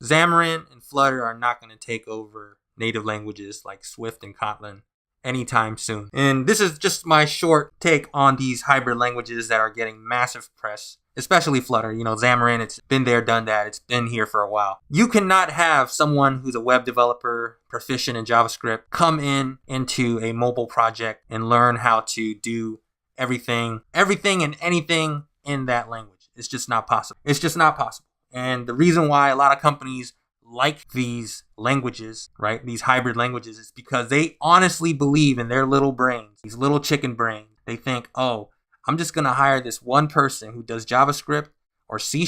Xamarin and Flutter are not going to take over native languages like Swift and Kotlin anytime soon. And this is just my short take on these hybrid languages that are getting massive press, especially Flutter. Xamarin, it's been there, done that. It's been here for a while. You cannot have someone who's a web developer, proficient in JavaScript, come into a mobile project and learn how to do everything and anything in that language. It's just not possible. And the reason why a lot of companies like these languages, right, these hybrid languages, is because they honestly believe in their little brains, these little chicken brains. They think, oh, I'm just going to hire this one person who does JavaScript or C#,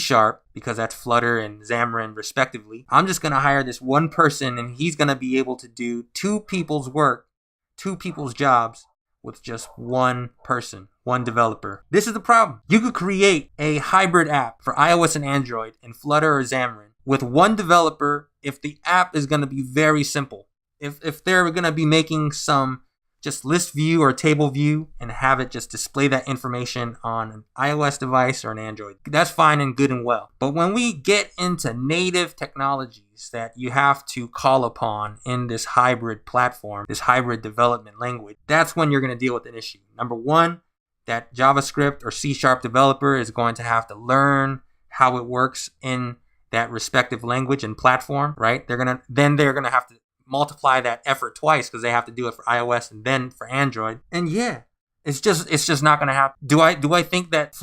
because that's Flutter and Xamarin respectively. I'm just going to hire this one person and he's going to be able to do two people's work, two people's jobs with just one person, one developer. This is the problem. You could create a hybrid app for iOS and Android in Flutter or Xamarin with one developer if the app is going to be very simple. If they're going to be making some just list view or table view and have it just display that information on an iOS device or an Android, that's fine and good and well. But when we get into native technologies that you have to call upon in this hybrid platform, this hybrid development language, that's when you're going to deal with an issue. Number one, that JavaScript or C# developer is going to have to learn how it works in that respective language and platform, right? They're going to have to multiply that effort twice because they have to do it for iOS and then for Android. And yeah, it's just not going to happen. Do I think that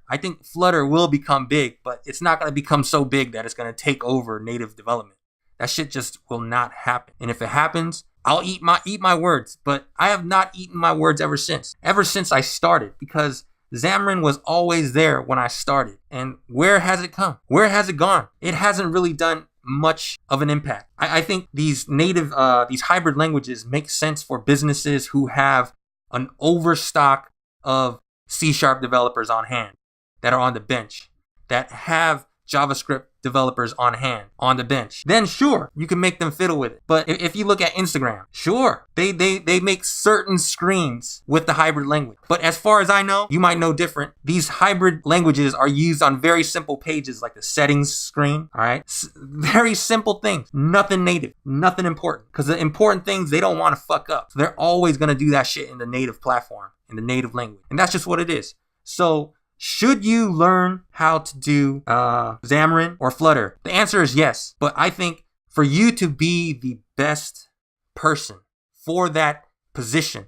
I think Flutter will become big, but it's not going to become so big that it's going to take over native development. That shit just will not happen. And if it happens, I'll eat my words, but I have not eaten my words ever since I started, because Xamarin was always there when I started. And where has it come? Where has it gone? It hasn't really done much of an impact. I think these hybrid languages make sense for businesses who have an overstock of C# developers on hand that are on the bench, that have JavaScript developers on hand on the bench. Then sure, you can make them fiddle with it. But if you look at Instagram, sure, they make certain screens with the hybrid language. But as far as I know, you might know different. These hybrid languages are used on very simple pages like the settings screen, all right? Very simple things, nothing native, nothing important. Because the important things they don't want to fuck up. So they're always going to do that shit in the native platform, in the native language. And that's just what it is. So should you learn how to do Xamarin or Flutter? The answer is yes. But I think for you to be the best person for that position,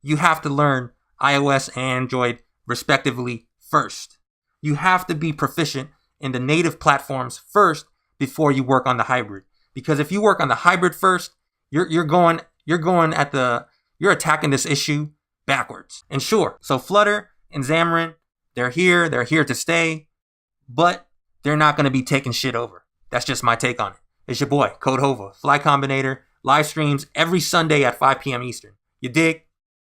you have to learn iOS and Android respectively first. You have to be proficient in the native platforms first before you work on the hybrid. Because if you work on the hybrid first, you're attacking this issue backwards. And sure, so Flutter and Xamarin, they're here to stay, but they're not going to be taking shit over. That's just my take on it. It's your boy, Code Hova, Fly Combinator, live streams every Sunday at 5 p.m. Eastern. You dig?